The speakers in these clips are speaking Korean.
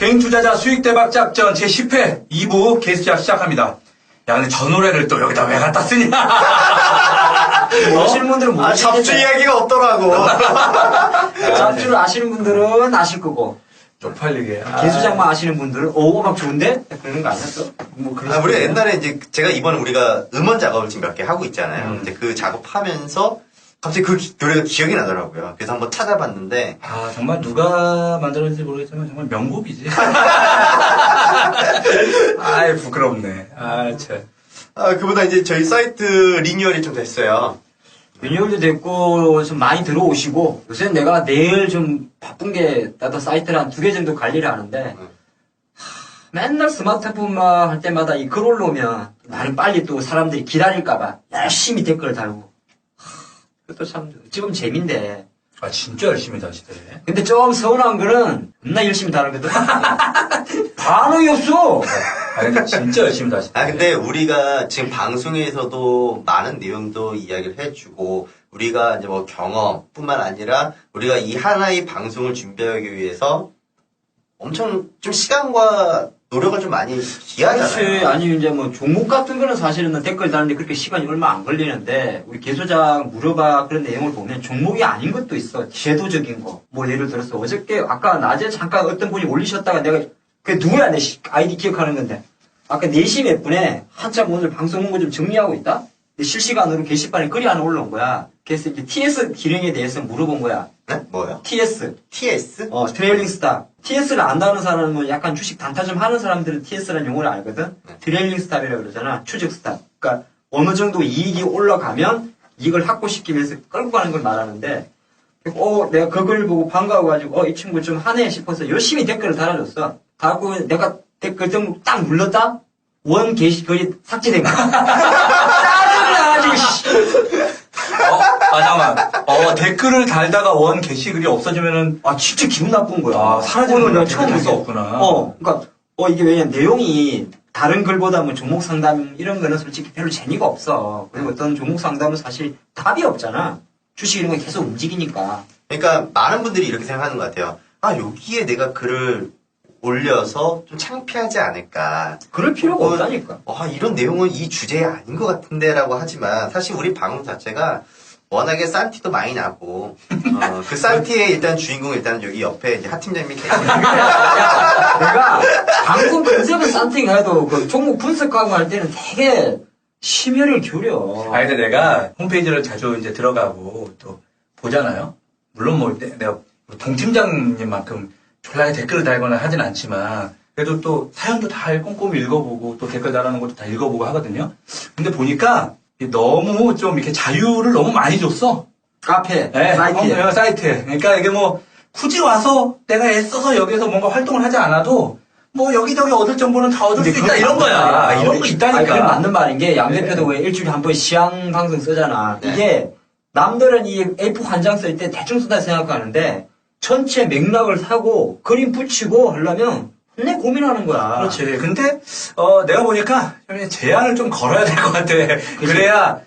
개인 투자자 수익 대박 작전 제10회 2부 게스트샷 시작합니다. 야, 근데 저 노래를 또 여기다 왜 갖다 쓰냐? 아시는 분들은 모르시겠죠. 잡주 이야기가 없더라고. 잡주를 아시는 분들은 아실 거고. 쪽팔리게. 개수작만 아시는 분들은 막 좋은데? 그러는 거 아니었어? 뭐 그런 우리가 식으로. 옛날에 이제 제가 이번에 우리가 음원 작업을 지금 몇 개 하고 있잖아요. 근데 그 작업하면서 갑자기 그 노래가 기억이 나더라고요. 그래서 한번 찾아봤는데 아, 정말 누가 만들었는지 모르겠지만 정말 명곡이지. 아이, 부끄럽네. 아, 참. 그보다 이제 저희 사이트 리뉴얼이 좀 됐어요. 리뉴얼도 됐고, 좀 많이 들어오시고, 요새는 내가 내일 좀 바쁜 게, 나도 사이트를 한 2개 정도 관리를 하는데, 맨날 스마트폰만 할 때마다 이 글 올라오면, 나는 빨리 또 사람들이 기다릴까봐, 열심히 댓글 달고. 그것도 참, 지금 재민데. 아, 진짜 열심히 다시대. 근데 좀 서운한 거는, 겁나 열심히 다루거든. 반응이 없어! 아, 근데 진짜 열심히 다시대. 근데 우리가 지금 방송에서도 많은 내용도 이야기를 해주고, 우리가 이제 뭐 경험뿐만 아니라, 우리가 이 하나의 방송을 준비하기 위해서 엄청 좀 시간과 노력을 좀 많이 기하잖아요. 그렇지. 아니, 이제 뭐, 종목 같은 거는 사실은 댓글 다는데 그렇게 시간이 얼마 안 걸리는데, 우리 개소작 물어봐 그런 내용을 보면 종목이 아닌 것도 있어. 제도적인 거. 뭐, 예를 들어서 어저께, 아까 낮에 잠깐 어떤 분이 올리셨다가 내가, 그게 누구야, 내 아이디 기억하는 건데. 아까 4시 몇 분에 한참 오늘 방송 홍보 좀 정리하고 있다? 근데 실시간으로 게시판에 글이 하나 올라온 거야. 그래서 이제 TS 기능에 대해서 물어본 거야. 네? 뭐요? TS. TS? 트레일링 스탑. TS를 안다는 사람은 약간 주식 단타 좀 하는 사람들은 TS라는 용어를 알거든? 트레일링 스탑이라고 그러잖아. 추적 스탑. 그러니까 어느 정도 이익이 올라가면 이익을 확보시키기 위해서 끌고 가는 걸 말하는데, 내가 그 글을 보고 반가워가지고, 이 친구 좀 하네 싶어서 열심히 댓글을 달아줬어. 달고 내가 댓글 등록 딱 눌렀다? 원 게시, 거의 삭제된 거야. 짜증나가지고, 잠깐만. 댓글을 달다가 원 게시글이 없어지면은, 진짜 기분 나쁜 거야. 아, 사라지는 오늘 내가 건 처음 그럴 수 봤어. 없구나. 그러니까, 이게 왜냐면 내용이 다른 글보다 뭐 종목 상담 이런 거는 솔직히 별로 재미가 없어. 그리고 어떤 종목 상담은 사실 답이 없잖아. 주식 이런 건 계속 움직이니까. 그러니까 많은 분들이 이렇게 생각하는 것 같아요. 여기에 내가 글을 올려서 좀 창피하지 않을까. 그럴 필요가 없다니까. 이런 내용은 이 주제에 아닌 것 같은데 라고 하지만 사실 우리 방송 자체가 워낙에 싼티도 많이 나고 그 싼티의 일단 주인공은 일단 여기 옆에 이제 하 팀장님이 계세요. 내가 방송 컨셉은 싼팅 해도 그 종목 분석하고 할 때는 되게 심혈을 기울여. 근데 내가 홈페이지를 자주 이제 들어가고 또 보잖아요. 물론 뭐 내가 동 팀장님만큼 졸라게 댓글을 달거나 하진 않지만 그래도 또 사연도 다 꼼꼼히 읽어보고 또 댓글 달아놓은 것도 다 읽어보고 하거든요. 근데 보니까 너무 좀 이렇게 자유를 너무 많이 줬어. 카페, 네, 사이트에. 사이트에. 그러니까 이게 뭐 굳이 와서 내가 애써서 여기서 뭔가 활동을 하지 않아도 뭐 여기저기 얻을 정보는 다 얻을 수 있다 이런 거야. 이런 거 있다니까. 그게 맞는 말인 게 양 대표도 왜 일주일에 한 번 시향 방송 쓰잖아. 네. 이게 남들은 이 A4 한 장 쓸 때 대충 쓴다 생각하는데 전체 맥락을 사고 그림 붙이고 하려면 내 고민하는 거야. 그렇지. 근데 내가 보니까 제한을 좀 걸어야 될 것 같아. 그래야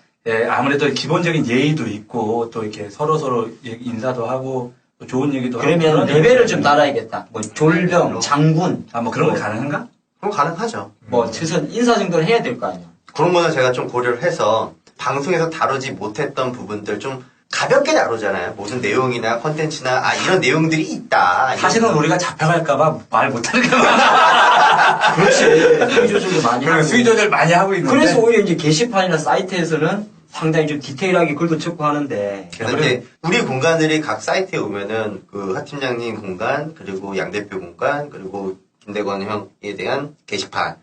아무래도 기본적인 예의도 있고 또 이렇게 서로 인사도 하고 또 좋은 얘기도 하고. 그러면 레벨을 좀 따라야겠다. 뭐 졸병, 장군. 뭐 그런 거 가능한가? 그럼 가능하죠. 뭐 최소한 인사 정도는 해야 될 거 아니야. 그런 거는 제가 좀 고려를 해서 방송에서 다루지 못했던 부분들 좀 가볍게 다루잖아요. 무슨 내용이나 컨텐츠나 이런 내용들이 있다. 사실은 이런 우리가 잡혀갈까봐 말 못하는 거야. 그렇지. 수위 조절도 많이 하고. 수위 조절 많이 하고 있는데. 그래서 오히려 이제 게시판이나 사이트에서는 상당히 좀 디테일하게 글도 적고 하는데. 그래서 이제 우리 공간들이 각 사이트에 오면은 그 하 팀장님 공간, 그리고 양 대표 공간, 그리고 김대건 형에 대한 게시판.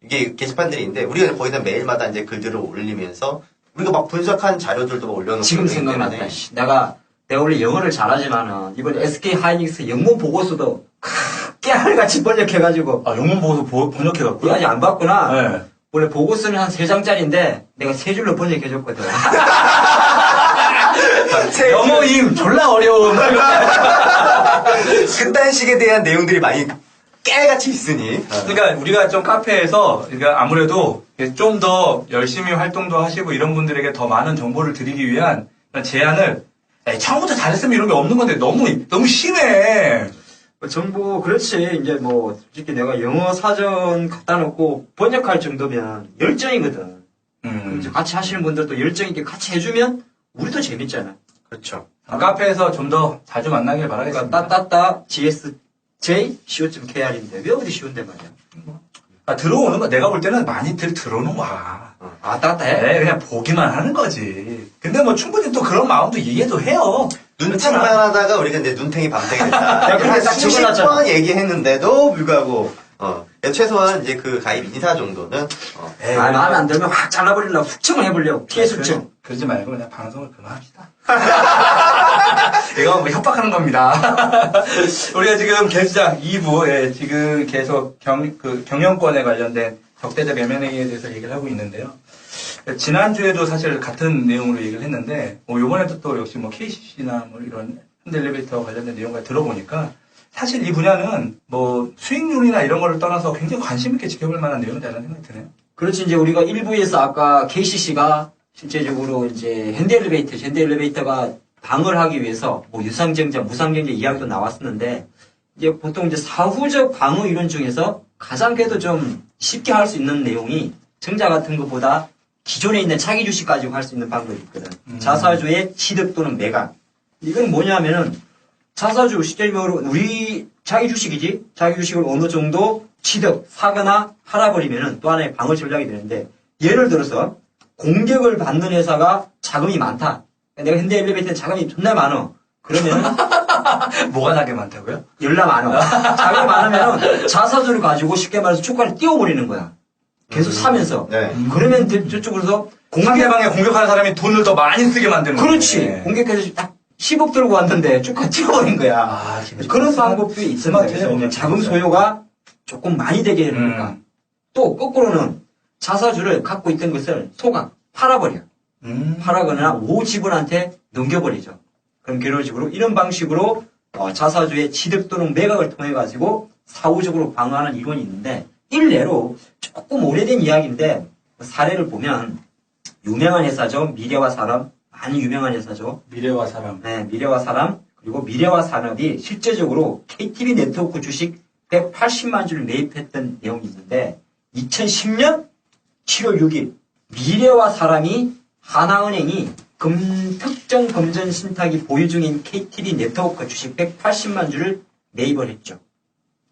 이게 게시판들이 있는데 우리가 거기다 매일마다 이제 글들을 올리면서 우리가 막 분석한 자료들도 올려놓고 지금 있기 생각났다. 때문에 내가 원래 영어를 잘하지만은 이번 SK 하이닉스 영문 보고서도 깨알같이 번역해가지고. 영문 보고서 번역해갖고. 그거 아직 안 봤구나. 네. 원래 보고서는 한 3장짜리인데 내가 3줄로 번역해줬거든. 영어임 졸라 어려운. 그딴 식에 대한 내용들이 많이 깨알같이 있으니. 그러니까 우리가 좀 카페에서 그러니까 아무래도 좀 더 열심히 활동도 하시고 이런 분들에게 더 많은 정보를 드리기 위한 그런 제안을 처음부터 잘했으면 이런 게 없는 건데 너무 심해. 정보, 그렇지. 이제 뭐, 솔직히 내가 영어 사전 갖다 놓고 번역할 정도면 열정이거든. 이제 같이 하시는 분들도 열정 있게 같이 해주면 우리도 재밌잖아. 그렇죠. 카페에서 좀 더 자주 만나길 바라겠습니다. 따따따 GSJ co.kr인데 왜 어디 쉬운데 말이야. 들어오는 거 내가 볼 때는 많이들 들어오는 거야. 따따 해? 네, 그냥 보기만 하는 거지. 근데 뭐 충분히 또 그런 마음도 이해도 해요. 눈팅만 하다가 우리가 이제 눈탱이 밤탱이 됐다. 야, 근데 딱 수십 적어놨잖아. 번 얘기했는데도 불구하고, 최소한 이제 그 가입 인사 정도는, 에이, 마음에 안 들면 확 잘라버리려고 숙청을 해보려고. 피해 숙청. 그러지 말고 그냥 방송을 그만합시다. 이거 뭐 협박하는 겁니다. 우리가 지금 개수장 2부에 지금 계속 경영권에 관련된 적대적 M&A에 대해서 얘기를 하고 있는데요. 지난주에도 사실 같은 내용으로 얘기를 했는데, 뭐 요번에도 또 역시 뭐 KCC나 뭐 이런 현대엘리베이터 관련된 내용을 들어보니까 사실 이 분야는 뭐 수익률이나 이런 거를 떠나서 굉장히 관심 있게 지켜볼 만한 내용이라는 생각이 드네요. 그렇지, 이제 우리가 1부에서 아까 KCC가 실제적으로 이제 현대엘리베이터가 방을 하기 위해서 뭐 유상증자, 무상증자 이야기도 나왔었는데, 이제 보통 이제 사후적 방어 이론 중에서 가장 그래도 좀 쉽게 할 수 있는 내용이 증자 같은 것보다 기존에 있는 차기 주식 가지고 할 수 있는 방법이 있거든. 자사주의 취득 또는 매각. 이건 뭐냐면은 자사주 실제로 우리 자기 주식이지. 자기 주식을 어느 정도 취득, 사거나 팔아버리면은 또 하나의 방어 전략이 되는데, 예를 들어서 공격을 받는 회사가 자금이 많다. 내가 현대엘리베이터에 자금이 존나 많어. 그러면은 뭐가 나게 많다고요? 열나 많어. 자금이 많으면은 자사주를 가지고 쉽게 말해서 주가를 띄워버리는 거야. 계속 사면서. 네. 그러면 저쪽으로서 상대방에 공격하는 사람이 돈을 더 많이 쓰게 만드는 거예요. 그렇지. 공격해서 딱 10억 들고 왔는데 주가 띄워버린 거야. 아, 그런 방법도 있습니다. 그래서 자금 소요가 조금 많이 되게 되니까. 또 거꾸로는 자사주를 갖고 있던 것을 소각, 팔아버려. 팔아거나 오지분한테 넘겨버리죠. 그럼 이런 식으로, 이런 방식으로 자사주의 취득 또는 매각을 통해 가지고 사후적으로 방어하는 이론이 있는데, 일례로 조금 오래된 이야기인데 사례를 보면 유명한 회사죠. 미래와 사람, 많이 유명한 회사죠. 미래와 사람. 네, 미래와 사람, 그리고 미래와 산업이 실제적으로 KTV 네트워크 주식 180만 주를 매입했던 내용이 있는데, 2010년 7월 6일 미래와 사람이 하나은행이 특정 금전 신탁이 보유 중인 KTV 네트워크 주식 180만 주를 매입을 했죠.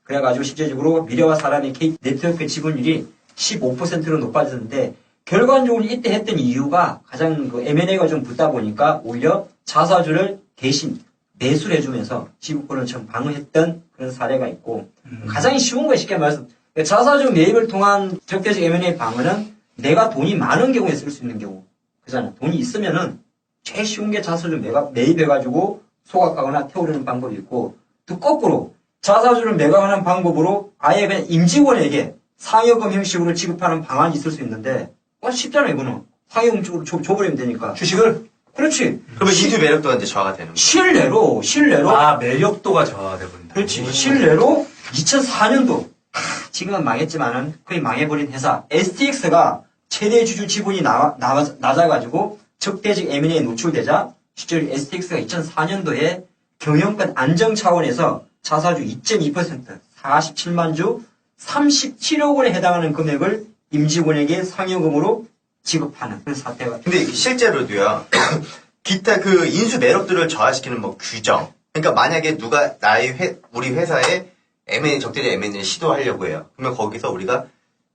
그래가지고 실제적으로 미래와 사람의 네트워크 지분율이 15%로 높아졌는데, 결과적으로 이때 했던 이유가 가장 그 M&A가 좀 붙다 보니까 오히려 자사주를 대신 매수를 해주면서 지분권을 좀 방어했던 그런 사례가 있고, 가장 쉬운 거 쉽게 말해서 자사주 매입을 통한 적대적 M&A 방어는 내가 돈이 많은 경우에 쓸 수 있는 경우. 그잖아. 돈이 있으면은 제일 쉬운 게 자사주 매입해가지고 소각하거나 태우려는 방법이 있고, 또 거꾸로 자사주를 매각하는 방법으로 아예 그냥 임직원에게 상여금 형식으로 지급하는 방안이 있을 수 있는데, 쉽잖아, 이거는. 상여금 쪽으로 줘버리면 되니까. 주식을? 그렇지. 그러면 인수 매력도가 이제 저하가 되는 거예요. 실내로. 아, 매력도가 저하돼 버린다. 그렇지. 실내로 2004년도. 지금은 망했지만은 거의 망해버린 회사. STX가 최대 주주 지분이 낮아가지고 적대적 M&A에 노출되자, 실제로 STX가 2004년도에 경영권 안정 차원에서 자사주 2.2%, 47만 주, 37억 원에 해당하는 금액을 임직원에게 상여금으로 지급하는 그런 사태가. 근데 실제로도요, 기타 그 인수 매력도를 저하시키는 뭐 규정. 그러니까 만약에 누가 우리 회사에 적대적 M&A를 시도하려고 해요. 그러면 거기서 우리가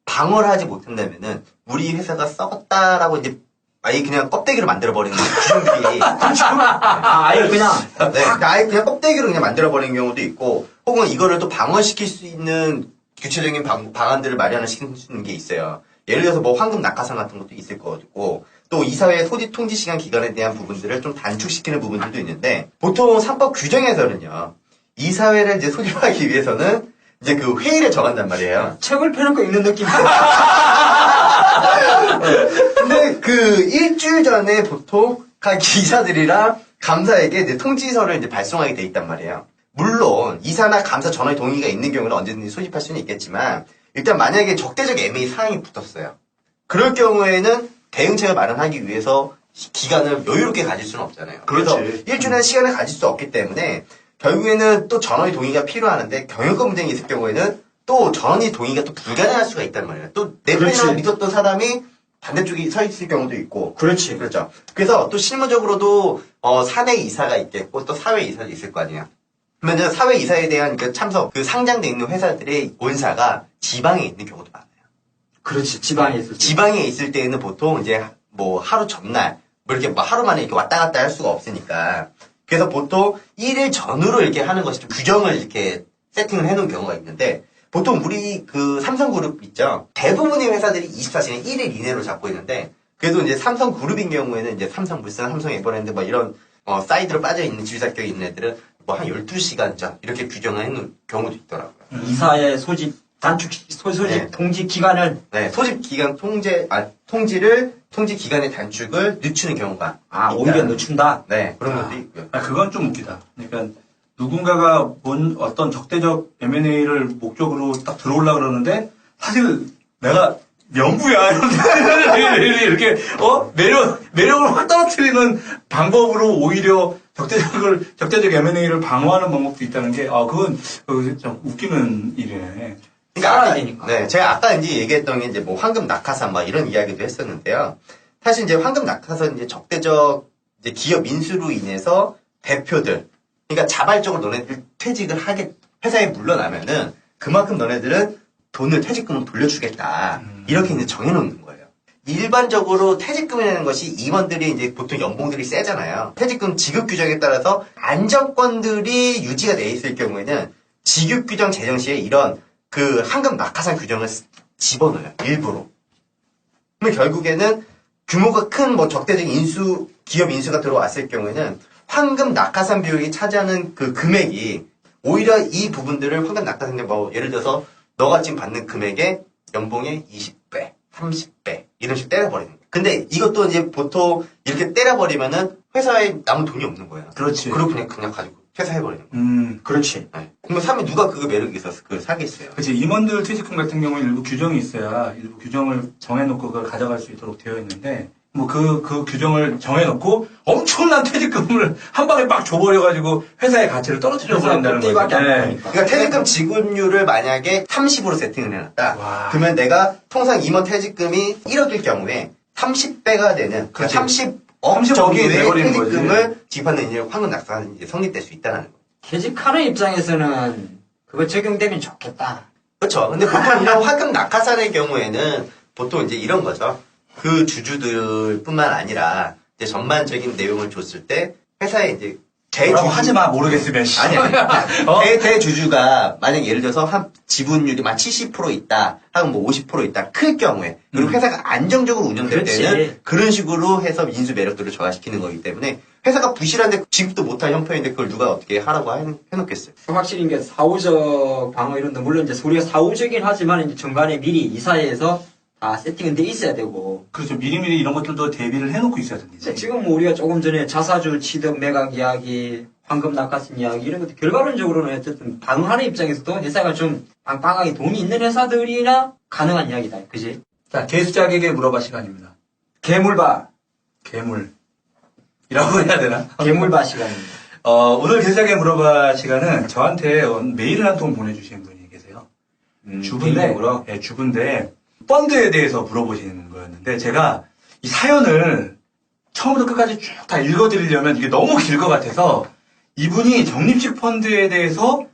방어를 하지 못한다면은 우리 회사가 썩었다라고 이제 아예 그냥 껍데기로 만들어버리는 규정들이. 아예 그냥. 네, 아예 그냥 껍데기로 그냥 만들어버리는 경우도 있고, 혹은 이거를 또 방어시킬 수 있는 구체적인 방안들을 마련을 시키는 게 있어요. 예를 들어서 뭐 황금 낙하산 같은 것도 있을 거고, 또 이사회의 소지 통지 시간 기간에 대한 부분들을 좀 단축시키는 부분들도 있는데, 보통 상법 규정에서는요, 이사회를 이제 소집하기 위해서는 이제 그 회의를 정한단 말이에요. 책을 펴놓고 읽는 느낌. 근데 그 일주일 전에 보통 각 기사들이랑 감사에게 이제 통지서를 이제 발송하게 돼 있단 말이에요. 물론 이사나 감사 전원 동의가 있는 경우는 언제든지 소집할 수는 있겠지만, 일단 만약에 적대적 M&A 사항이 붙었어요. 그럴 경우에는 대응책을 마련하기 위해서 기간을 여유롭게 가질 수는 없잖아요. 그래서 그렇지. 일주일의 시간을 가질 수 없기 때문에 결국에는 또 전원이 동의가 필요하는데 경영권 분쟁이 있을 경우에는 또 전원이 동의가 또 불가능할 수가 있단 말이에요. 또 내 그렇지. 편이라고 믿었던 사람이 반대쪽에 서 있을 경우도 있고. 그렇지. 그렇죠. 그래서 또 실무적으로도 사내 이사가 있겠고 또 사회 이사도 있을 거 아니에요. 그러면 사회 이사에 대한 그 참석, 그 상장돼 있는 회사들의 본사가 지방에 있는 경우도 많아요. 그렇지. 지방에 있을 때. 지방에 있을 때에는 보통 이제 뭐 하루 전날 뭐 이렇게 뭐 하루 만에 이렇게 왔다 갔다 할 수가 없으니까 그래서 보통 1일 전후로 이렇게 하는 것이 좀 규정을 이렇게 세팅을 해놓은 경우가 있는데 보통 우리 그 삼성그룹 있죠. 대부분의 회사들이 24시간 1일 이내로 잡고 있는데 그래도 이제 삼성그룹인 경우에는 이제 삼성물산, 삼성에버랜드 뭐 이런 사이드로 빠져 있는 지휘사격에 있는 애들은 뭐 한 12시간 전 이렇게 규정을 해놓은 경우도 있더라고요. 이사의 소집 단축 소집 네. 통지 기간을 네, 소집 기간 통지 기간의 단축을 늦추는 경우가 오히려 늦춘다. 네, 그런 것도 있고요. 그건 좀 웃기다. 그러니까 누군가가 본 어떤 적대적 M&A를 목적으로 딱 들어오려고 그러는데 사실 내가 명부야 이렇게 매력을 확 떨어뜨리는 방법으로 오히려 적대적 M&A를 방어하는 방법도 있다는 게 그건 좀 웃기는 일이네. 살아야 되니까. 네, 제가 아까 이제 얘기했던 게 이제 뭐 황금 낙하산 막 이런 이야기도 했었는데요. 사실 이제 황금 낙하산 이제 적대적 이제 기업 인수로 인해서 대표들, 그러니까 자발적으로 너네들 퇴직을 회사에 물러나면은 그만큼 너네들은 퇴직금을 돌려주겠다. 이렇게 이제 정해놓는 거예요. 일반적으로 퇴직금이라는 것이 임원들이 이제 보통 연봉들이 세잖아요. 퇴직금 지급 규정에 따라서 안정권들이 유지가 돼 있을 경우에는 지급 규정 제정 시에 이런 그 황금 낙하산 규정을 집어넣어요. 일부러. 그러면 결국에는 규모가 큰 뭐 적대적 기업 인수가 들어왔을 경우에는 황금 낙하산 비율이 차지하는 그 금액이 오히려 이 부분들을 황금 낙하산 뭐 예를 들어서 너가 지금 받는 금액의 연봉의 20배, 30배 이런 식으로 때려버리는 거예요. 근데 이것도 이제 보통 이렇게 때려버리면은 회사에 남은 돈이 없는 거예요. 그렇지. 그리고 그냥 가지고 퇴사해버리는 거예요. 그렇지. 네. 그러면 사람이 누가 그거 매력이 있어서 그걸 사겠어요. 그렇지. 임원들 퇴직금 같은 경우는 일부 규정이 있어야 일부 규정을 정해놓고 그걸 가져갈 수 있도록 되어 있는데 뭐 그 규정을 정해놓고 엄청난 퇴직금을 한 방에 빡 줘버려가지고 회사의 가치를 떨어뜨려 버린다는 거죠. 띠밖에 안 네. 나니까. 그러니까 퇴직금 지급률을 만약에 30으로 세팅을 해놨다. 와. 그러면 내가 통상 임원 퇴직금이 1억일 경우에 30배가 되는 그렇지. 30억 30억이 정도의 돼버리는 퇴직금을 지급하는 일을 황금 낙사가 이제 성립될 수 있다는 거예요. 퇴직하는 입장에서는 그거 적용되면 좋겠다. 그렇죠. 근데 보통 이런 황금 낙하산의 경우에는 보통 이제 이런 거죠. 그 주주들뿐만 아니라 이제 전반적인 내용을 줬을 때 회사에 이제 뭐라고 하지 마 모르겠으면. 아니. 대주주가 만약 예를 들어서 한 지분율이 만 70% 있다, 하고 뭐 50% 있다, 클 경우에, 그리고 회사가 안정적으로 운영될 그렇지. 때는 그런 식으로 해서 인수 매력도를 저하시키는 거기 때문에 회사가 부실한데 지급도 못할 형편인데 그걸 누가 어떻게 하라고 해놓겠어요. 확실히 이게 사후적 방어 이런 데 물론 이제 소리가 사후적이긴 하지만 이제 중간에 미리 이사회에서 다 세팅은 돼 있어야 되고. 그렇죠. 미리미리 이런 것들도 대비를 해놓고 있어야 됩니다. 지금 뭐 우리가 조금 전에 자사주 취득 매각 이야기, 황금 낙하산 이야기 이런 것도 결과론적으로는 어쨌든 방어하는 입장에서도 회사가 좀 빵빵하게 돈이 있는 회사들이나 가능한 이야기다. 그지? 자, 개수작에게 물어봐 시간입니다. 개물바. 괴물. 이라고 해야 되나? 개물바 시간입니다. 오늘 개수작에 물어봐 시간은 저한테 메일을 한 통 보내주신 분이 계세요. 주부인데, 개인적으로? 네, 주부인데, 펀드에 대해서 물어보시는 거였는데, 제가 이 사연을 처음부터 끝까지 쭉 다 읽어드리려면 이게 너무 길 것 같아서, 이분이 적립식 펀드에 대해서,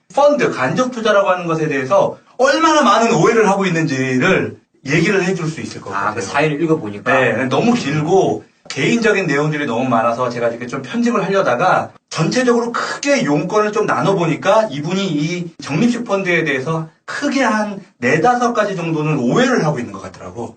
간접 투자라고 하는 것에 대해서 얼마나 많은 오해를 하고 있는지를 얘기를 해줄 수 있을 것 같아요. 그 사연을 읽어보니까. 네, 너무 길고, 개인적인 내용들이 너무 많아서 제가 이렇게 좀 편집을 하려다가 전체적으로 크게 용건을 좀 나눠보니까 이분이 이 적립식 펀드에 대해서 크게 한 4-5가지 정도는 오해를 하고 있는 것 같더라고.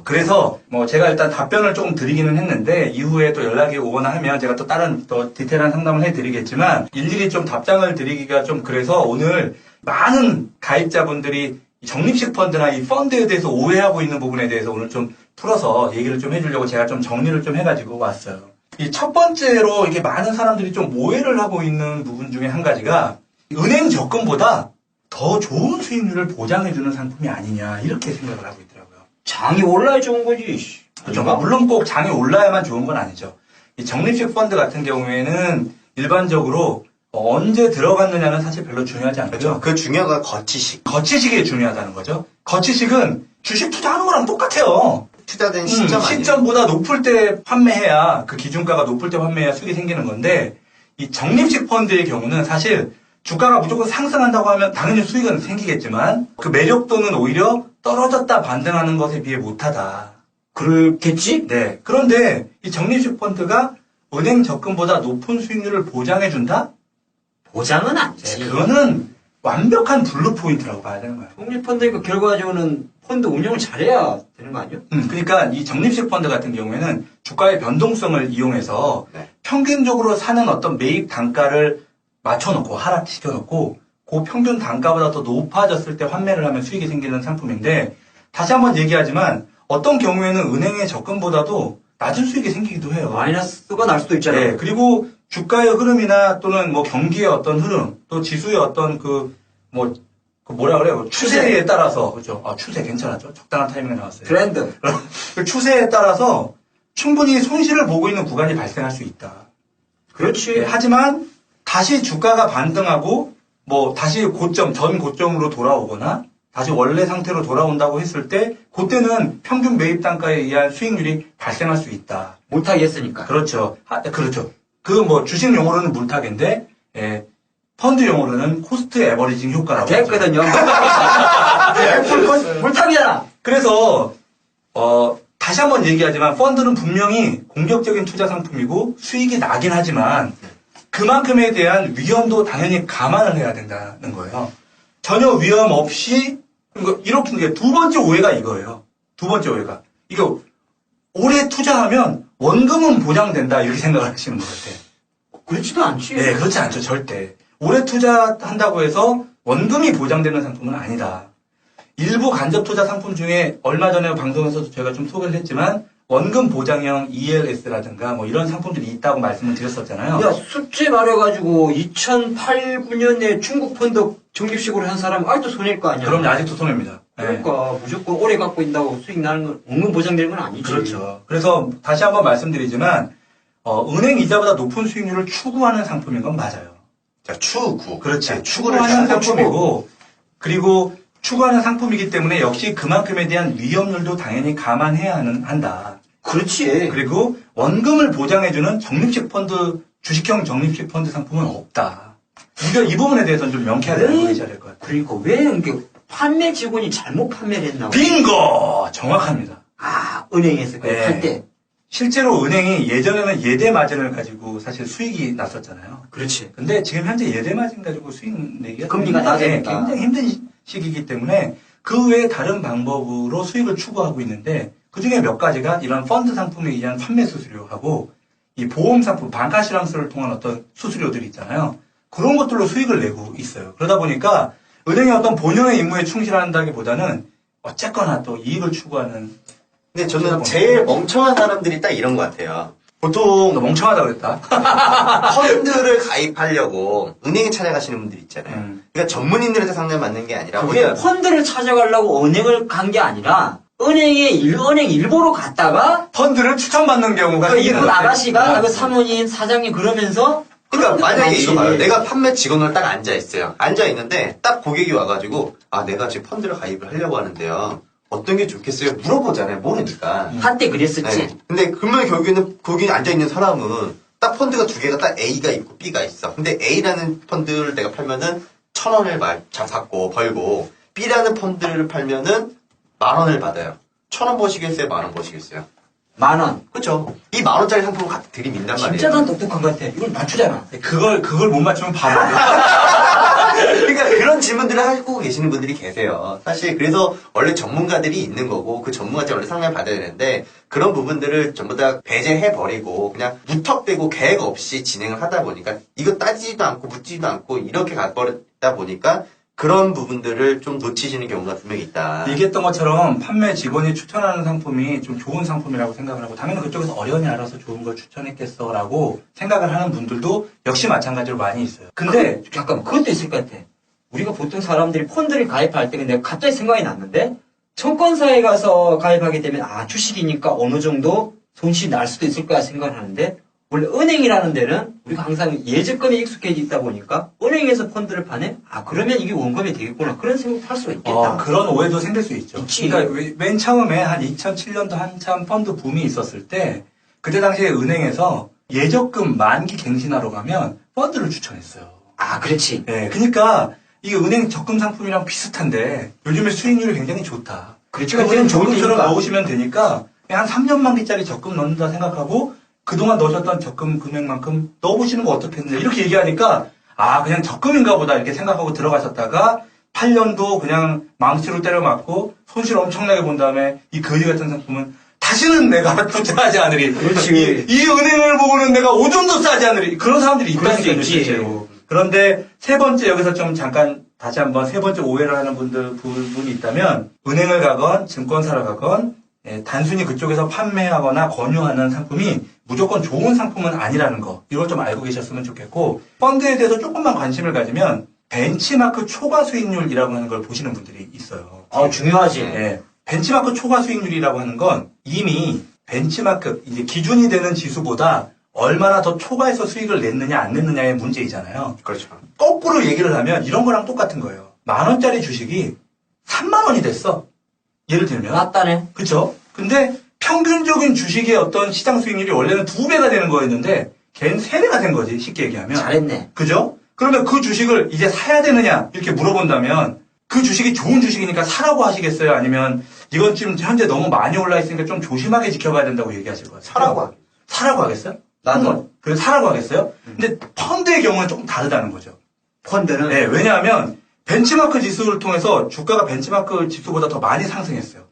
그래서 뭐 제가 일단 답변을 조금 드리기는 했는데 이후에 또 연락이 오거나 하면 제가 또 다른 또 디테일한 상담을 해드리겠지만 일일이 좀 답장을 드리기가 좀 그래서 오늘 많은 가입자분들이 이 적립식 펀드나 이 펀드에 대해서 오해하고 있는 부분에 대해서 오늘 좀 풀어서 얘기를 좀 해주려고 제가 좀 정리를 좀 해가지고 왔어요. 이 첫 번째로 이게 많은 사람들이 좀 오해를 하고 있는 부분 중에 한 가지가 은행 적금보다 더 좋은 수익률을 보장해주는 상품이 아니냐 이렇게 생각을 하고 있더라고요. 장이 올라야 좋은 거지. 그렇죠. 물론 꼭 장이 올라야만 좋은 건 아니죠. 이 적립식 펀드 같은 경우에는 일반적으로 언제 들어갔느냐는 사실 별로 중요하지 않고요. 그렇죠. 그 중요한 건 거치식. 거치식이 중요하다는 거죠. 거치식은 주식 투자하는 거랑 똑같아요. 투자된 시점 아니에요? 시점보다 높을 때 판매해야, 그 기준가가 높을 때 판매해야 수익이 생기는 건데, 이 적립식 펀드의 경우는 사실 주가가 무조건 상승한다고 하면 당연히 수익은 생기겠지만, 그 매력도는 오히려 떨어졌다 반등하는 것에 비해 못하다. 그렇겠지? 네. 그런데 이 적립식 펀드가 은행 적금보다 높은 수익률을 보장해준다? 보장은 네, 아니지. 그거는 완벽한 블루 포인트라고 봐야 되는 거예요. 독립펀드니까 결과적으로는 펀드 운영을 잘해야 되는 거 아니에요? 그러니까 이 적립식 펀드 같은 경우에는 주가의 변동성을 이용해서 네. 평균적으로 사는 어떤 매입 단가를 맞춰놓고 하락시켜놓고 그 평균 단가보다 더 높아졌을 때 환매를 하면 수익이 생기는 상품인데, 다시 한번 얘기하지만 어떤 경우에는 은행의 적금보다도 낮은 수익이 생기기도 해요. 마이너스가 날 수도 있잖아요. 네, 그리고 주가의 흐름이나 또는 뭐 경기의 어떤 흐름, 또 지수의 어떤 뭐라 그래요? 추세에 따라서, 그죠? 추세 괜찮았죠? 적당한 타이밍에 나왔어요. 트렌드. 그 추세에 따라서 충분히 손실을 보고 있는 구간이 발생할 수 있다. 그렇지. 네, 하지만 다시 주가가 반등하고 다시 전 고점으로 돌아오거나 다시 원래 상태로 돌아온다고 했을 때 그때는 평균 매입 단가에 의한 수익률이 발생할 수 있다. 못하게 했으니까. 그렇죠. 그렇죠. 주식 용어로는 물타기인데, 예, 펀드 용어로는 코스트 에버리징 효과라고. 됐거든요. 물타기잖아. 그래서, 다시 한번 얘기하지만 펀드는 분명히 공격적인 투자 상품이고 수익이 나긴 하지만 그만큼에 대한 위험도 당연히 감안을 해야 된다는 거예요. 전혀 위험 없이, 이렇게, 두 번째 오해가 이거예요. 두 번째 오해가. 이거, 오래 투자하면 원금은 보장된다, 이렇게 생각을 하시는 것 같아요. 그렇지도 않지. 네, 그렇지 않죠, 절대. 오래 투자한다고 해서 원금이 보장되는 상품은 아니다. 일부 간접 투자 상품 중에 얼마 전에 방송에서도 제가 좀 소개를 했지만, 원금 보장형 ELS라든가 이런 상품들이 있다고 말씀을 드렸었잖아요. 야, 숫제 말해가지고 2008, 9년에 중국 펀드 적립식으로 한 사람 아직도 손해일 거 아니야. 그럼 아직도 손해입니다. 네. 그러니까 무조건 오래 갖고 있다고 수익 나는 건 원금 보장되는 건 아니지. 그렇죠. 그래서 다시 한번 말씀드리지만, 은행 이자보다 높은 수익률을 추구하는 상품인 건 맞아요. 자, 추구. 그렇지. 네, 추구하는 추구. 상품이고, 그리고 추구하는 상품이기 때문에 역시 그만큼에 대한 위험률도 당연히 감안해야 한다. 그렇지. 그리고 원금을 보장해주는 적립식 펀드, 주식형 적립식 펀드 상품은 없다. 이 부분에 대해서는 좀 명쾌하게 알고 계셔야 될 것 같아요. 그러니까 왜 이렇게 판매 직원이 잘못 판매를 했나? 빙고! 정확합니다. 은행에서 네. 할 때. 실제로 은행이 예전에는 예대 마진을 가지고 사실 수익이 났었잖아요. 그렇지. 근데 지금 현재 예대 마진 가지고 수익 내기가 금리가 낮으니까. 굉장히 힘든 시기이기 때문에 그 외에 다른 방법으로 수익을 추구하고 있는데, 그 중에 몇 가지가 이런 펀드 상품에 의한 판매 수수료하고 이 보험 상품, 방카시랑스를 통한 어떤 수수료들이 있잖아요. 그런 것들로 수익을 내고 있어요. 그러다 보니까 은행의 어떤 본연의 임무에 충실한다기보다는 어쨌거나 또 이익을 추구하는. 근데 저는 제일 멍청한 사람들이 딱 이런 것 같아요. 너 보통 멍청하다 그랬다. 펀드를 가입하려고 은행에 찾아가시는 분들 있잖아요. 그러니까 전문인들한테 상담 받는 게 아니라 그게 오히려 펀드를 찾아가려고 은행을 간 게 아니라 은행 일보로 갔다가 펀드를 추천받는 경우가 그 생기는 이분 거지. 아가씨가 그 사모님, 사장님 그러면서 그러니까 만약에 많지. 이거 봐요. 내가 판매 직원으로 딱 앉아 있어요. 앉아 있는데 딱 고객이 와가지고 내가 지금 펀드를 가입을 하려고 하는데요. 어떤 게 좋겠어요? 물어보잖아요. 모르니까. 한때 그랬었지. 네. 근데 그러면 결국에는 거기 앉아 있는 사람은 딱 펀드가 두 개가 딱 A가 있고 B가 있어. 근데 A라는 펀드를 내가 팔면은 1,000원을 받고 벌고 B라는 펀드를 팔면은 10,000원을 받아요. 1,000원 버시겠어요? 10,000원 버시겠어요? 10,000원. 그렇죠. 이 10,000원짜리 상품을 갖다 들이민단 말이에요. 진짜 난 똑똑한 것 같아. 이걸 맞추잖아. 그걸 못 맞추면 바보. 그러니까 그런 질문들을 하고 계시는 분들이 계세요. 사실 그래서 원래 전문가들이 있는 거고 그 전문가한테 원래 상담을 받아야 되는데 그런 부분들을 전부 다 배제해버리고 그냥 무턱대고 계획 없이 진행을 하다 보니까 이거 따지지도 않고 묻지도 않고 이렇게 가버리다 보니까 그런 부분들을 좀 놓치시는 경우가 분명히 있다. 얘기했던 것처럼 판매 직원이 추천하는 상품이 좀 좋은 상품이라고 생각을 하고 당연히 그쪽에서 어련히 알아서 좋은 걸 추천했겠어라고 생각을 하는 분들도 역시 마찬가지로 많이 있어요. 근데 잠깐만, 그것도 있을 것 같아. 우리가 보통 사람들이 펀드를 가입할 때 내가 갑자기 생각이 났는데 증권사에 가서 가입하게 되면 주식이니까 어느 정도 손실이 날 수도 있을 거야 생각을 하는데 원래 은행이라는 데는 우리가 항상 예적금에 익숙해져 있다 보니까 은행에서 펀드를 파네? 아, 그러면 이게 원금이 되겠구나. 그런 생각할 수가 있겠다. 그런 오해도 생길 수 있죠. 있지. 그러니까 맨 처음에 한 2007년도 한참 펀드 붐이 있었을 때 그때 당시에 은행에서 예적금 만기 갱신하러 가면 펀드를 추천했어요. 아, 그렇지. 네, 그러니까 이게 은행 적금 상품이랑 비슷한데 요즘에 수익률이 굉장히 좋다. 그렇지. 그러니까 그건 지금 적금처럼 좋으니까. 넣으시면 되니까 그냥 한 3년 만기짜리 적금 넣는다 생각하고 그동안 넣으셨던 적금 금액만큼 넣어보시는 거 어떻겠냐 이렇게 얘기하니까 아 그냥 적금인가 보다 이렇게 생각하고 들어가셨다가 8년도 그냥 망치로 때려 맞고 손실 엄청나게 본 다음에 이 거지 같은 상품은 다시는 내가 투자하지 않으리. 그렇지. 이 은행을 보고는 내가 오줌도 싸지 않으리. 그런 사람들이 그럴 수 있다니까요, 있지. 실제로. 그런데 세 번째 여기서 좀 잠깐 다시 한번 세 번째 오해를 하는 부분이 있다면 은행을 가건 증권사를 가건 단순히 그쪽에서 판매하거나 권유하는 상품이 무조건 좋은 상품은 아니라는 거. 이걸 좀 알고 계셨으면 좋겠고 펀드에 대해서 조금만 관심을 가지면 벤치마크 초과 수익률이라고 하는 걸 보시는 분들이 있어요. 중요하지. 예, 벤치마크 초과 수익률이라고 하는 건 이미 벤치마크 이제 기준이 되는 지수보다 얼마나 더 초과해서 수익을 냈느냐 안 냈느냐의 문제이잖아요. 그렇죠. 거꾸로 얘기를 하면 이런 거랑 똑같은 거예요. 10,000원짜리 주식이 30,000원이 됐어. 예를 들면. 맞다네. 그쵸? 근데 평균적인 주식의 어떤 시장 수익률이 원래는 2배가 되는 거였는데 걔는 3배가 된 거지. 쉽게 얘기하면. 잘했네. 그죠? 그러면 그 주식을 이제 사야 되느냐 이렇게 물어본다면 그 주식이 좋은 주식이니까 사라고 하시겠어요? 아니면 이건 지금 현재 너무 많이 올라 있으니까 좀 조심하게 지켜봐야 된다고 얘기하실 것 같아요. 사라고 하겠죠. 사라고 하겠어요? 나도. 그래서 사라고 하겠어요? 근데 펀드의 경우는 조금 다르다는 거죠. 펀드는. 네, 왜냐하면 벤치마크 지수를 통해서 주가가 벤치마크 지수보다 더 많이 상승했어요.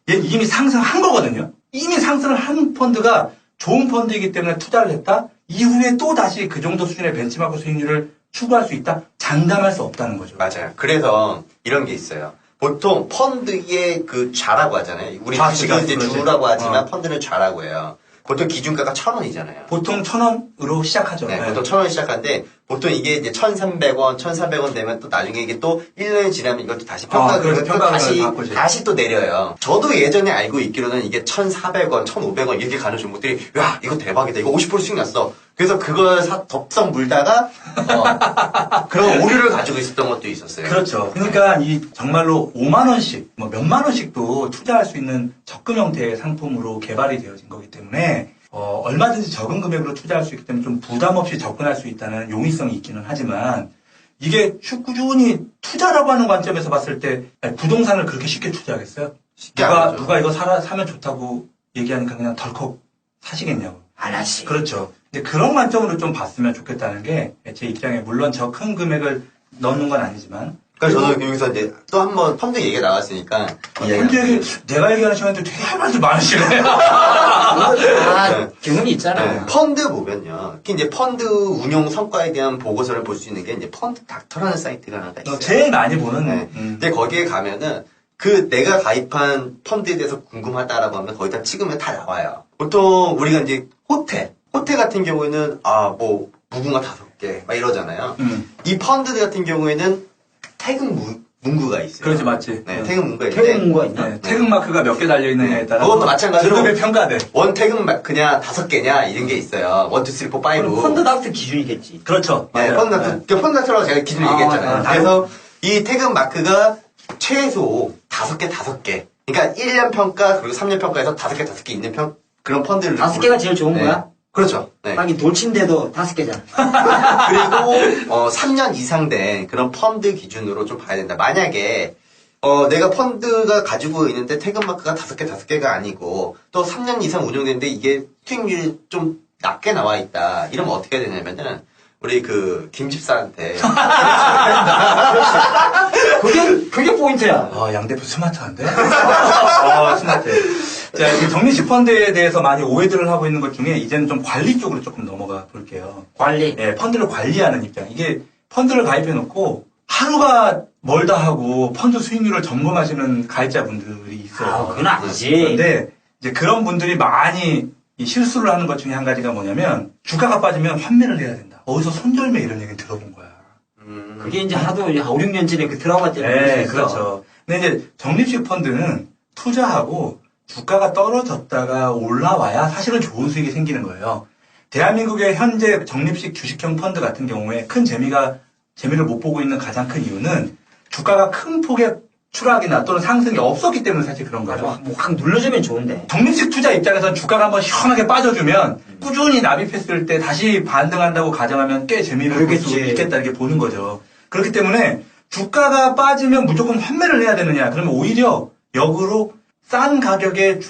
얘는 이미 상승한 거거든요. 이미 상승을 한 펀드가 좋은 펀드이기 때문에 투자를 했다? 이후에 또 다시 그 정도 수준의 벤치마크 수익률을 추구할 수 있다? 장담할 수 없다는 거죠. 맞아요. 그래서 이런 게 있어요. 보통 펀드의 그 좌라고 하잖아요. 우리 좌, 주식은 이제 그렇지. 주라고 하지만 어. 펀드는 좌라고 해요. 보통 기준가가 1,000원이잖아요. 보통 1,000원으로 시작하죠. 네, 네. 보통 1,000원 시작하는데 보통 이게 이제 1,300원, 1,400원 되면 또 나중에 이게 또 1년이 지나면 이것도 다시 그래서 평가가 바꾸지. 다시 또 내려요. 저도 예전에 알고 있기로는 이게 1,400원, 1,500원 이렇게 가는 종목들이 야 이거 대박이다. 이거 50% 수익 났어. 그래서 그걸 덥석 물다가 그런 오류를 가지고 있었던 것도 있었어요. 그렇죠. 그러니까 이 정말로 5만 원씩, 뭐 몇만 원씩도 투자할 수 있는 적금 형태의 상품으로 개발이 되어진 거기 때문에 얼마든지 적은 금액으로 투자할 수 있기 때문에 좀 부담 없이 접근할 수 있다는 용이성이 있기는 하지만 이게 꾸준히 투자라고 하는 관점에서 봤을 때 부동산을 그렇게 쉽게 투자하겠어요? 쉽게 안 하죠. 누가 이거 사면 좋다고 얘기하니까 그냥 덜컥 사시겠냐고. 안 하지. 그렇죠. 근데 그런 관점으로 좀 봤으면 좋겠다는 게 제 입장에 물론 저 큰 금액을 넣는 건 아니지만 그러니까 저도 여기서 이제 또 한 번 펀드 얘기가 나왔으니까 펀드 얘기 내가 얘기하는 시간인데 되게 할 말이 많으시네. 경험이 있잖아. 네, 펀드 보면요. 특히 이제 펀드 운용 성과에 대한 보고서를 볼 수 있는 게 이제 펀드 닥터라는 사이트가 하나 있어요. 제일 많이 보는. 네. 근데 거기에 가면은 그 내가 가입한 펀드에 대해서 궁금하다라고 하면 거기다 찍으면 다 나와요. 보통 우리가 이제 호텔 같은 경우에는 뭐 무궁화 5개 막 이러잖아요. 이 펀드 같은 경우에는 태극 문구가 있어요. 그렇지, 맞지. 네, 응. 태극 문구가 있는데 태국문구가 있나? 네, 태극 마크가 몇 개 달려 있느냐에 따라 그것도 마찬가지로 등급에 평가돼. 원 태극 그냥 5개냐 이런 게 있어요. 1, 2, 3, 4, 5. 펀드 닥터 기준이겠지. 그렇죠. 네, 맞아요. 펀드 닥터라고 제가 기준을 얘기했잖아요. 그래서 이 태극 마크가 최소 5개. 그러니까 1년 평가 그리고 3년 평가에서 5개 있는 그런 펀드를 5개가 제일 좋은 네. 거야? 그렇죠. 네. 하긴 돌침대도 5개잖아. 그리고 3년 이상 된 그런 펀드 기준으로 좀 봐야 된다. 만약에 내가 펀드가 가지고 있는데 태극마크가 5개가 아니고 또 3년 이상 운영되는데 이게 수익률이 좀 낮게 나와 있다. 이러면 어떻게 해야 되냐면은 우리 그 김집사한테 그게 포인트야. 양 대표 스마트한데? 스마트. 자, 이 적립식 펀드에 대해서 많이 오해들을 하고 있는 것 중에 이제는 좀 관리 쪽으로 조금 넘어가 볼게요. 관리. 네, 펀드를 관리하는 입장. 이게 펀드를 가입해 놓고 하루가 멀다 하고 펀드 수익률을 점검하시는 가입자분들이 있어요. 그건 아니지. 그런데 이제 그런 분들이 많이 이 실수를 하는 것 중에 한 가지가 뭐냐면 주가가 빠지면 환매를 해야 된다. 어디서 손절매 이런 얘기 들어본 거야. 그게 이제 하도 5, 6년 전에 그 드라마 때문에. 네, 그렇죠. 근데 이제 적립식 펀드는 투자하고 주가가 떨어졌다가 올라와야 사실은 좋은 수익이 생기는 거예요. 대한민국의 현재 적립식 주식형 펀드 같은 경우에 큰 재미를 못 보고 있는 가장 큰 이유는 주가가 큰 폭의 추락이나 또는 상승이 없었기 때문에 사실 그런 거예요. 뭐확 눌러주면 좋은데. 적립식 투자 입장에서는 주가가 한번 시원하게 빠져주면 꾸준히 납입했을 때 다시 반등한다고 가정하면 꽤 재미를 볼 수 그러겠지. 있겠다 이렇게 보는 거죠. 그렇기 때문에 주가가 빠지면 무조건 환매를 해야 되느냐? 그러면 오히려 역으로 싼 가격의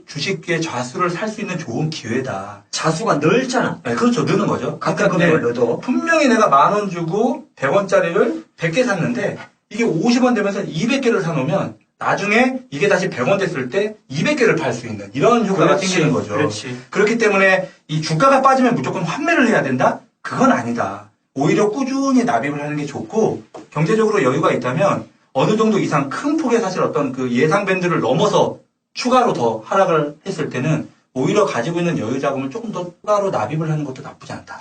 주식의 좌수를 살 수 있는 좋은 기회다. 자수가 넓잖아. 네, 그렇죠. 느는 거죠. 같은 금액을 넣어도. 분명히 내가 10,000원 주고 100원짜리를 100개 샀는데 이게 50원 되면서 200개를 사놓으면 나중에 이게 다시 100원 됐을 때 200개를 팔 수 있는 이런 효과가 그렇지, 생기는 거죠. 그렇지. 그렇기 때문에 이 주가가 빠지면 무조건 환매를 해야 된다? 그건 아니다. 오히려 꾸준히 납입을 하는 게 좋고 경제적으로 여유가 있다면 어느 정도 이상 큰 폭의 사실 어떤 그 예상 밴드를 넘어서 추가로 더 하락을 했을 때는 오히려 가지고 있는 여유 자금을 조금 더 추가로 납입을 하는 것도 나쁘지 않다.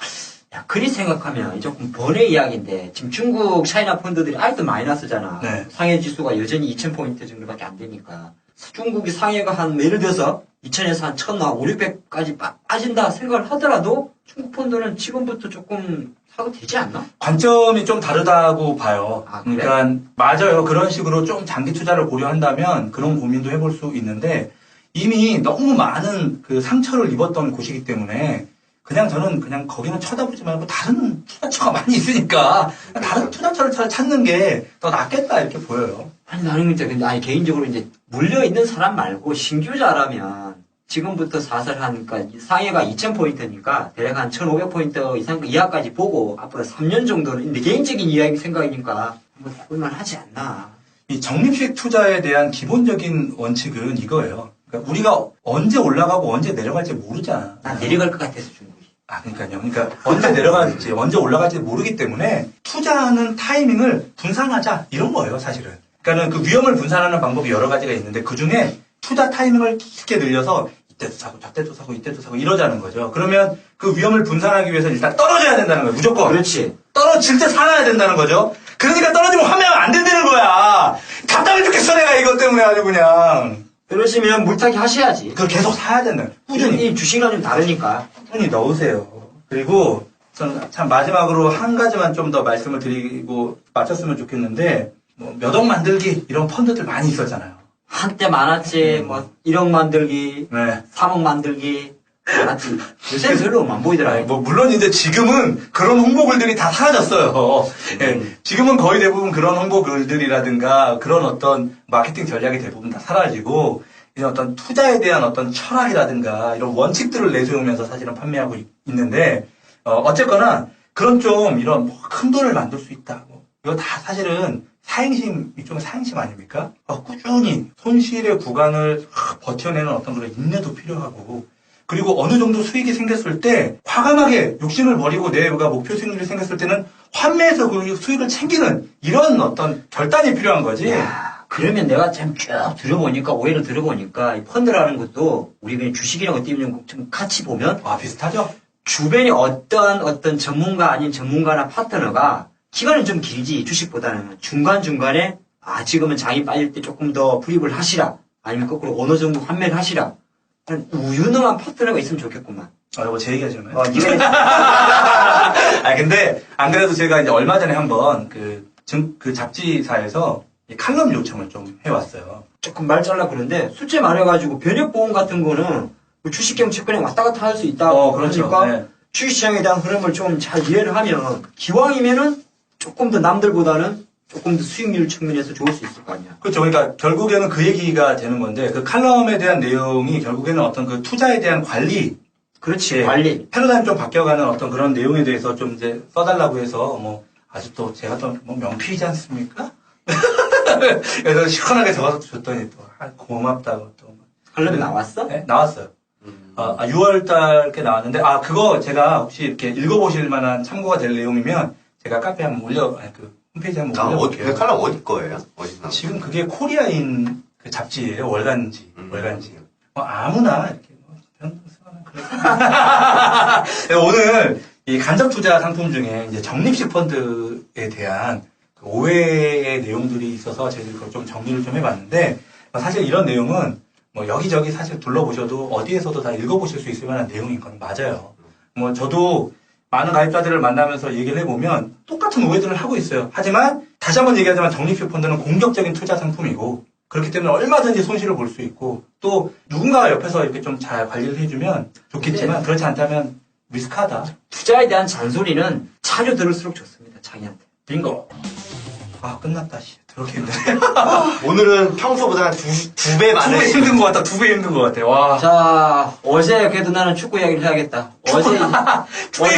야, 그리 생각하면 조금 번외 이야기인데 지금 중국 차이나 펀드들이 아직도 마이너스잖아. 네. 상해 지수가 여전히 2,000포인트 정도밖에 안 되니까. 중국이 상해가 한 예를 들어서 2,000에서 한 1,000나 5, 600까지 빠진다 생각을 하더라도 중국 펀드는 지금부터 조금 사도 되지 않나? 관점이 좀 다르다고 봐요. 아, 그래? 그러니까 맞아요. 그런 식으로 좀 장기 투자를 고려한다면 그런 고민도 해볼 수 있는데 이미 너무 많은 그 상처를 입었던 곳이기 때문에 그냥 저는 그냥 거기는 쳐다보지 말고 다른 투자처가 많이 있으니까 다른 투자처를 찾는 게 더 낫겠다 이렇게 보여요. 아니 나는 진짜 근데 아니 개인적으로 이제 물려 있는 사람 말고 신규자라면 지금부터 사설 한 그러니까 상해가 2,000포인트니까 대략 한 1,500포인트 이상 이하까지 보고 앞으로 3년 정도는 내 개인적인 이야기 생각이니까 한번 해볼만 하지 않나. 이 적립식 투자에 대한 기본적인 원칙은 이거예요. 그러니까 우리가 언제 올라가고 언제 내려갈지 모르잖아. 난 내려갈 것 같아서 중국이. 아, 그러니까요. 그러니까 언제 내려갈지, 언제 올라갈지 모르기 때문에 투자하는 타이밍을 분산하자 이런 거예요, 사실은. 그러니까는 그 위험을 분산하는 방법이 여러 가지가 있는데 그 중에 투자 타이밍을 깊게 늘려서 이때도 사고 저때도 사고 이때도 사고 이러자는 거죠. 그러면 그 위험을 분산하기 위해서 일단 떨어져야 된다는 거예요. 무조건. 그렇지. 떨어질 때 살아야 된다는 거죠. 그러니까 떨어지면 환매하면 안 된다는 거야. 답답해 죽겠어 내가 이것 때문에 아주 그냥. 그러시면 물타기 하셔야지. 그걸 계속 사야 된다. 꾸준히. 이 주식이랑 좀 다르니까. 꾸준히 넣으세요. 그리고 저는 참 마지막으로 한 가지만 좀 더 말씀을 드리고 마쳤으면 좋겠는데 뭐 몇 억 만들기 이런 펀드들 많이 있었잖아요. 한때 많았지. 뭐 1억 만들기, 네. 3억 만들기 많았지. 요새 별로 안 보이더라. 뭐 물론 이제 지금은 그런 홍보 글들이 다 사라졌어요. 예, 지금은 거의 대부분 그런 홍보 글들이라든가 그런 어떤 마케팅 전략이 대부분 다 사라지고 이런 어떤 투자에 대한 어떤 철학이라든가 이런 원칙들을 내세우면서 사실은 판매하고 있는데 어쨌거나 그런 좀 이런 큰 돈을 만들 수 있다. 이거 다 사실은 사행심, 일종의 사행심 아닙니까? 꾸준히 손실의 구간을 버텨내는 어떤 그런 인내도 필요하고 그리고 어느 정도 수익이 생겼을 때 과감하게 욕심을 버리고 내가 목표 수익률이 생겼을 때는 환매해서 그 수익을 챙기는 이런 어떤 결단이 필요한 거지. 야, 그러면 내가 참 쭉 들어보니까, 오해를 들어보니까, 이 펀드라는 것도 우리 그냥 주식이랑 어떻게 보면 좀 같이 보면, 비슷하죠? 주변에 어떤 전문가 아닌 전문가나 파트너가 기간은 좀 길지, 주식보다는. 중간중간에, 지금은 장이 빠질 때 조금 더 불입을 하시라. 아니면 거꾸로 어느 정도 환매를 하시라. 유능한 파트너가 있으면 좋겠구만. 여보, 제 얘기 하시나요? 네가 근데, 안 그래도 제가 이제 얼마 전에 한번 그 잡지사에서 이 칼럼 요청을 좀 해왔어요. 조금 말 잘라 그런데, 수치 말해가지고 변액보험 같은 거는 주식형 채권에 왔다 갔다 할 수 있다. 그렇죠. 그러니까 네. 주식시장에 대한 흐름을 좀 잘 이해를 하면, 기왕이면은 조금 더 남들보다는 조금 더 수익률 측면에서 좋을 수 있을 거 아니야. 그렇죠. 그러니까 결국에는 그 얘기가 되는 건데 그 칼럼에 대한 내용이 결국에는 어떤 그 투자에 대한 관리, 그렇지. 네. 관리. 패러다임 좀 바뀌어가는 어떤 그런 내용에 대해서 좀 이제 써달라고 해서 뭐 아주 또 제가 또 뭐 명필이지 않습니까? 그래서 시원하게 적어서 줬더니 또 고맙다고 또. 칼럼이 나왔어? 네, 나왔어요. 6월달 께 나왔는데 그거 제가 혹시 이렇게 읽어보실 만한 참고가 될 내용이면 제가 카페에 한번 홈페이지에 한번 올려볼게요. 그 칼럼 어디 거예요? 어디서? 지금 그게 코리아인 그 잡지예요. 월간지. 아무나 이렇게 오늘 이 간접 투자 상품 중에 이제 적립식 펀드에 대한 그 오해의 내용들이 있어서 저희들이 좀 정리를 좀 해봤는데 사실 이런 내용은 뭐 여기저기 사실 둘러보셔도 어디에서도 다 읽어보실 수 있을 만한 내용인 건 맞아요. 뭐 저도 많은 가입자들을 만나면서 얘기를 해보면 똑같은 오해들을 하고 있어요. 하지만 다시 한번 얘기하지만 적립식 펀드는 공격적인 투자 상품이고 그렇기 때문에 얼마든지 손실을 볼 수 있고 또 누군가가 옆에서 이렇게 좀 잘 관리를 해주면 좋겠지만 그렇지 않다면 리스크하다. 투자에 대한 잔소리는 자주 들을수록 좋습니다. 자기한테. 빙고. 아 끝났다. 씨. 그렇게 힘드네. 오늘은 평소보다 두 배 두 많은 배 힘든 것 같다. 두 배 힘든 것 같아. 와. 자, 어제 그래도 나는 축구 이야기를 해야겠다. 어제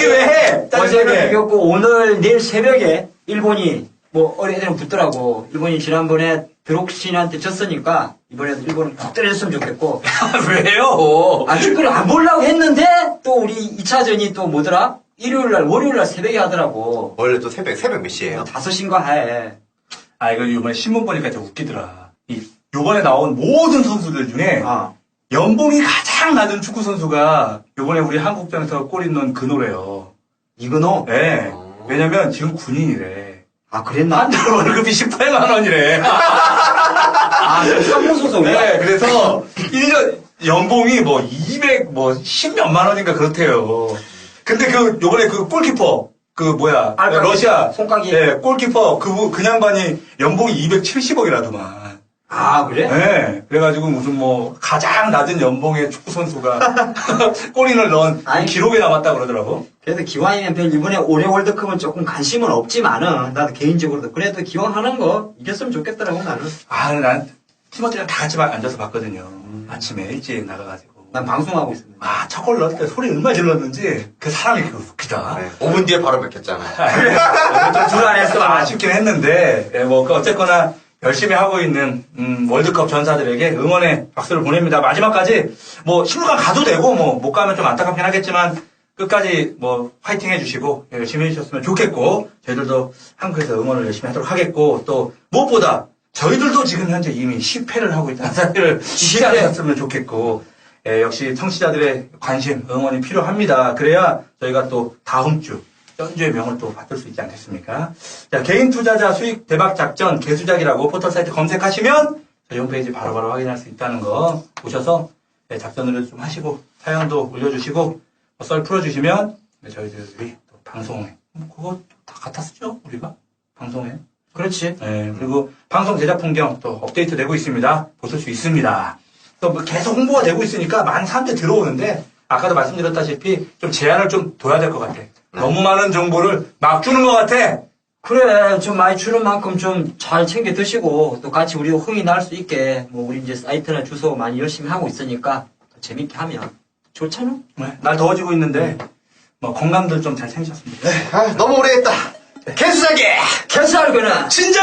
왜 해? 어제는 짜증나게. 이겼고 오늘 내일 새벽에 일본이 뭐 어린애들은 붙더라고. 일본이 지난번에 드록신한테 졌으니까 이번에도 일본은 꼭 때려줬으면 좋겠고. 왜요? 아 축구를 안 보려고 했는데 또 우리 2차전이 또 뭐더라? 일요일날 월요일날 새벽에 하더라고. 원래 또 새벽 몇 시에요? 5시인가 하에. 아 이거 이번에 신문 보니까 진짜 웃기더라. 요번에 나온 모든 선수들 중에 아. 연봉이 가장 낮은 축구 선수가 요번에 우리 한국전에서 골 넣은 그 노래요. 이근호? 네. 왜냐면 지금 군인이래. 아 그랬나? 한 달 월급이 18만 원이래. 아, 상무소속이야? 네, 그래서 1년 연봉이 뭐 200, 뭐 10몇만 원인가 그렇대요. 근데 그 요번에 그 골키퍼 그 뭐야 러시아 손가기. 예, 골키퍼 그 양반이 연봉이 270억이라더만. 아 그래? 네. 그래가지고 무슨 뭐 가장 낮은 연봉의 축구 선수가 골인을 넣은 아니, 기록에 남았다 그러더라고. 그래도 기왕이면 별 이번에 올해 월드컵은 조금 관심은 없지만은 나도 개인적으로도 그래도 기왕 하는 거 이겼으면 좋겠더라고 나는. 아, 난 팀원들이랑 다 같이 앉아서 봤거든요. 아침에 일찍 나가가지고. 난 방송하고 있습니다. 아, 첫 골 넣을 때 소리 얼마나 질렀는지 그 사람이 그 웃기다. 네. 5분 뒤에 바로 뵙겠잖아요. 좀 불안했어. 아쉽긴 했는데, 예, 뭐, 어쨌거나 열심히 하고 있는, 월드컵 전사들에게 응원의 박수를 보냅니다. 마지막까지, 뭐, 16강 가도 되고, 뭐, 못 가면 좀 안타깝긴 하겠지만, 끝까지 뭐, 화이팅 해주시고, 열심히 해주셨으면 좋겠고, 저희들도 한국에서 응원을 열심히 하도록 하겠고, 또, 무엇보다, 저희들도 지금 현재 이미 10회를 하고 있다는 사실을 잊지 않으셨으면 좋겠고, 예, 역시 청취자들의 관심, 응원이 필요합니다. 그래야 저희가 또 다음 주 연주의 명을 또 받을 수 있지 않겠습니까? 자, 개인 투자자 수익 대박 작전 개수작이라고 포털 사이트 검색하시면 저희 홈페이지 바로바로 확인할 수 있다는 거 보셔서 예, 작전을 좀 하시고 사연도 올려주시고 뭐 썰 풀어주시면 네, 저희들이 또 방송에 그거 다 갖다 쓰죠 우리가 방송에. 그렇지. 네, 그리고 방송 제작 풍경 또 업데이트 되고 있습니다. 보실 수 있습니다. 또 뭐 계속 홍보가 되고 있으니까 많은 사람들이 들어오는데 아까도 말씀드렸다시피 좀 제한을 좀 둬야 될 것 같아. 너무 많은 정보를 막 주는 것 같아. 그래, 좀 많이 주는 만큼 좀 잘 챙겨 드시고, 또 같이 우리도 흥이 날 수 있게, 뭐, 우리 이제 사이트나 주소 많이 열심히 하고 있으니까, 더 재밌게 하면 좋잖아? 네, 날 더워지고 있는데 뭐 건강들 좀 잘 챙기셨으면 좋겠어요. 아, 너무 오래 했다. 개수작이! 개수할 거는! 진정